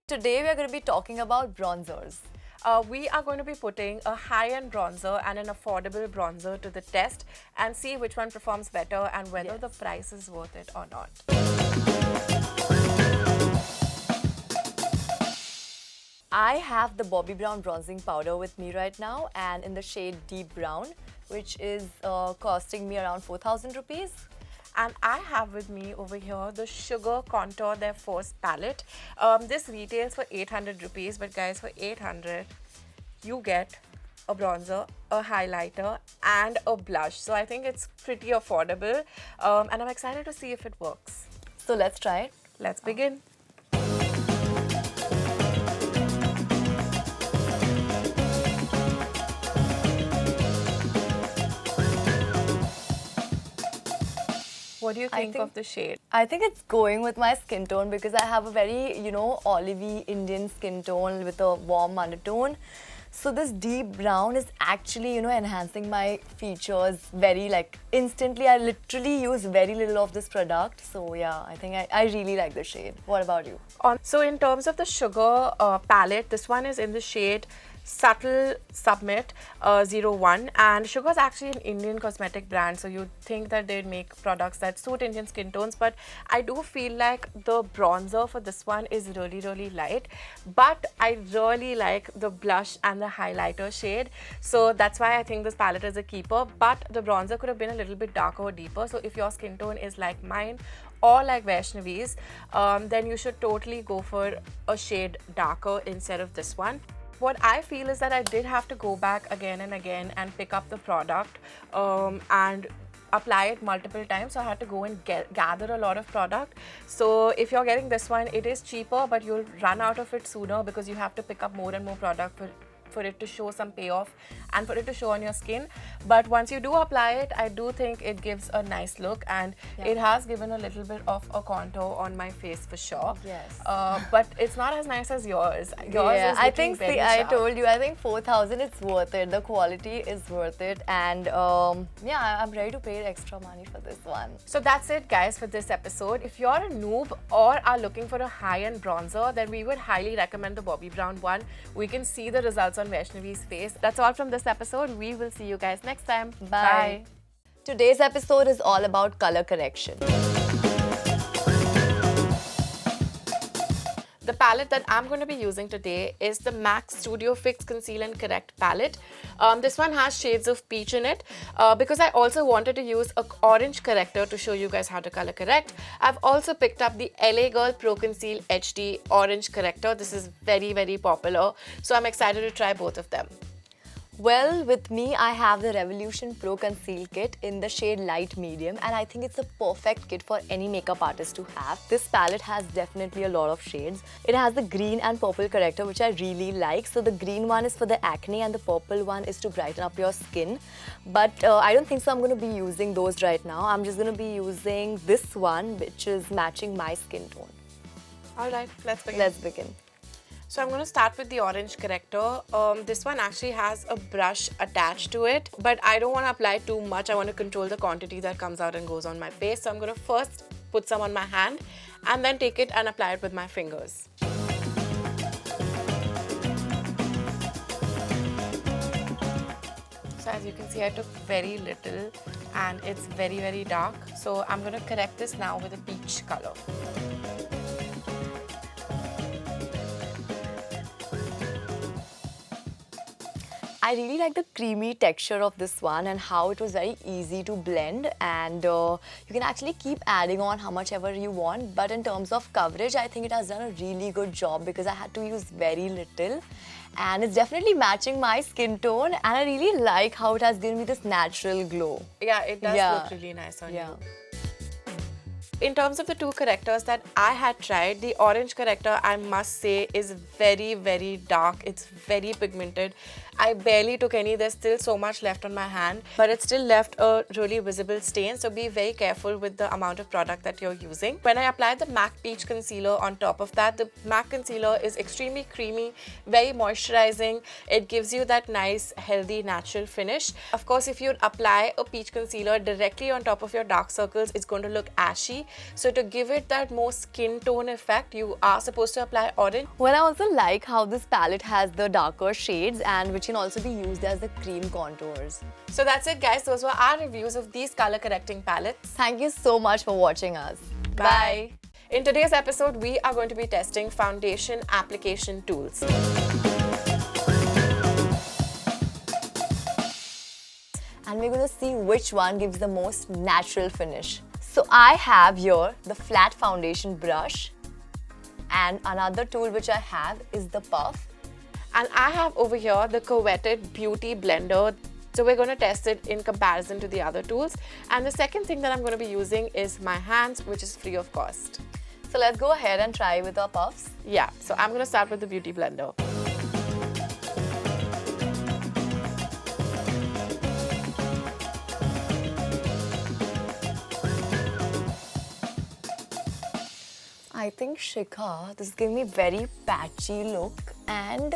Today we are going to be talking about bronzers. We are going to be putting a high-end bronzer and an affordable bronzer to the test and see which one performs better and whether the price is worth it or not. I have the Bobbi Brown bronzing powder with me right now and in the shade Deep Brown, which is costing me around 4,000 rupees. And I have with me over here the Sugar Contour Their First palette. This retails for 800 rupees, but guys, for 800 you get a bronzer, a highlighter and a blush. So I think it's pretty affordable and I'm excited to see if it works. So let's try it. Let's begin. What do you think of the shade? I think it's going with my skin tone because I have a very, olivey Indian skin tone with a warm undertone. So this deep brown is actually, enhancing my features very instantly. I literally use very little of this product. So yeah, I think I really like the shade. What about you? So in terms of the Sugar palette, this one is in the shade Subtle Submit 01, and Sugar is actually an Indian cosmetic brand, so you'd think that they'd make products that suit Indian skin tones, but I do feel like the bronzer for this one is really light, but I really like the blush and the highlighter shade, so that's why I think this palette is a keeper. But the bronzer could have been a little bit darker or deeper, so if your skin tone is like mine or like Vaishnavi's, then you should totally go for a shade darker instead of this one. What I feel is that I did have to go back again and again and pick up the product and apply it multiple times. So I had to go and gather a lot of product. So if you're getting this one, it is cheaper, but you'll run out of it sooner because you have to pick up more and more product for it to show some payoff and for it to show on your skin. But once you do apply it, I do think it gives a nice look, and it has given a little bit of a contour on my face for sure. Yes. But it's not as nice as yours. Yours is I think, very I sharp. told you, I think 4,000 it's worth it. The quality is worth it, and yeah, I'm ready to pay extra money for this one. So that's it, guys, for this episode. If you're a noob or are looking for a high-end bronzer, then we would highly recommend the Bobbi Brown one. We can see the results on Vaishnavi's face. That's all from this episode. We will see you guys next time. Bye. Today's episode is all about color correction. The palette that I'm going to be using today is the MAC Studio Fix Conceal and Correct palette. This one has shades of peach in it because I also wanted to use an orange corrector to show you guys how to color correct. I've also picked up the LA Girl Pro Conceal HD orange corrector. This is very popular, so I'm excited to try both of them. Well, with me, I have the Revolution Pro Conceal Kit in the shade Light Medium, and I think it's a perfect kit for any makeup artist to have. This palette has definitely a lot of shades. It has the green and purple corrector, which I really like. So the green one is for the acne and the purple one is to brighten up your skin. But I don't think so I'm going to be using those right now. I'm just going to be using this one, which is matching my skin tone. All right, let's begin. Let's begin. So I'm going to start with the orange corrector. This one actually has a brush attached to it, but I don't want to apply too much. I want to control the quantity that comes out and goes on my face. So I'm going to first put some on my hand and then take it and apply it with my fingers. So as you can see, I took very little and it's very dark. So I'm going to correct this now with a peach color. I really like the creamy texture of this one and how it was very easy to blend, and you can actually keep adding on how much ever you want. But in terms of coverage, I think it has done a really good job because I had to use very little, and it's definitely matching my skin tone, and I really like how it has given me this natural glow. Yeah, it does look really nice on you. In terms of the two correctors that I had tried, the orange corrector, I must say, is very dark. It's very pigmented. I barely took any. There's still so much left on my hand, but it still left a really visible stain. So be very careful with the amount of product that you're using. When I applied the MAC Peach Concealer on top of that, the MAC Concealer is extremely creamy, very moisturizing. It gives you that nice, healthy, natural finish. Of course, if you apply a peach concealer directly on top of your dark circles, it's going to look ashy. So to give it that more skin tone effect, you are supposed to apply orange. Well, I also like how this palette has the darker shades and which can also be used as the cream contours. So that's it, guys. Those were our reviews of these color correcting palettes. Thank you so much for watching us. Bye. In today's episode, we are going to be testing foundation application tools. And we're going to see which one gives the most natural finish. So I have here the flat foundation brush, and another tool which I have is the puff. And I have over here the coveted beauty blender. So we're going to test it in comparison to the other tools. And the second thing that I'm going to be using is my hands, which is free of cost. So let's go ahead and try with our puffs. Yeah, so I'm going to start with the beauty blender. I think Shikha, this is giving me very patchy look, and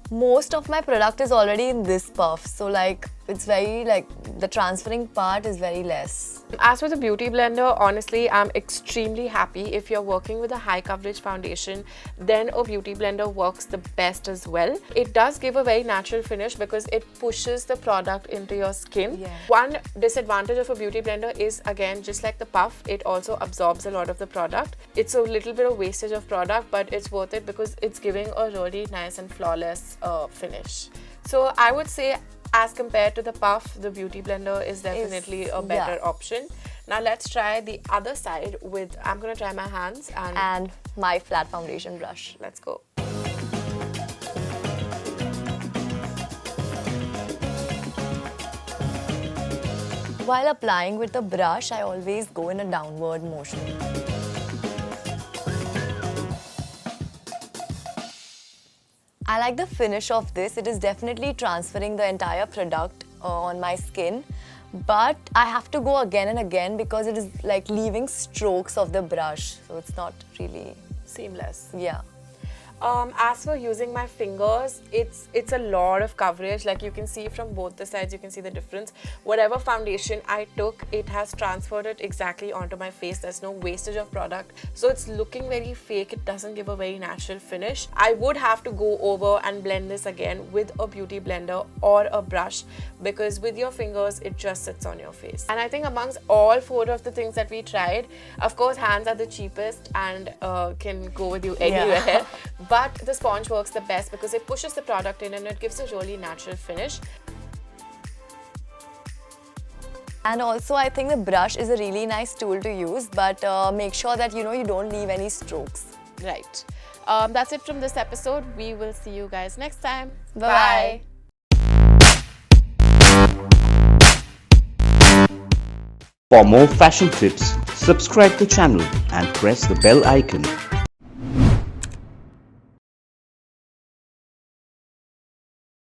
most of my product is already in this puff, so like it's very like the transferring part is very less. As for the beauty blender, honestly, I'm extremely happy. If you're working with a high coverage foundation, then a beauty blender works the best as well. It does give a very natural finish because it pushes the product into your skin. Yeah. One disadvantage of a beauty blender is, again, just like the puff, it also absorbs a lot of the product. It's a little bit of wastage of product, but it's worth it because it's giving a really nice and flawless finish. So I would say, as compared to the puff, the beauty blender is definitely a better option. Now let's try the other side with, I'm going to try my hands and my flat foundation brush. Let's go. While applying with the brush, I always go in a downward motion. I like the finish of this. It is definitely transferring the entire product on my skin, but I have to go again and again because it is like leaving strokes of the brush, so it's not really seamless. Yeah. As for using my fingers, it's a lot of coverage. Like you can see from both the sides, you can see the difference. Whatever foundation I took, it has transferred it exactly onto my face. There's no wastage of product. So it's looking very fake. It doesn't give a very natural finish. I would have to go over and blend this again with a beauty blender or a brush because with your fingers, it just sits on your face. And I think amongst all four of the things that we tried, of course, hands are the cheapest and can go with you anywhere. Yeah. But the sponge works the best because it pushes the product in and it gives a really natural finish. And also, I think the brush is a really nice tool to use, but make sure that you don't leave any strokes. Right. That's it from this episode. We will see you guys next time. Bye. For more fashion tips, subscribe to the channel and press the bell icon.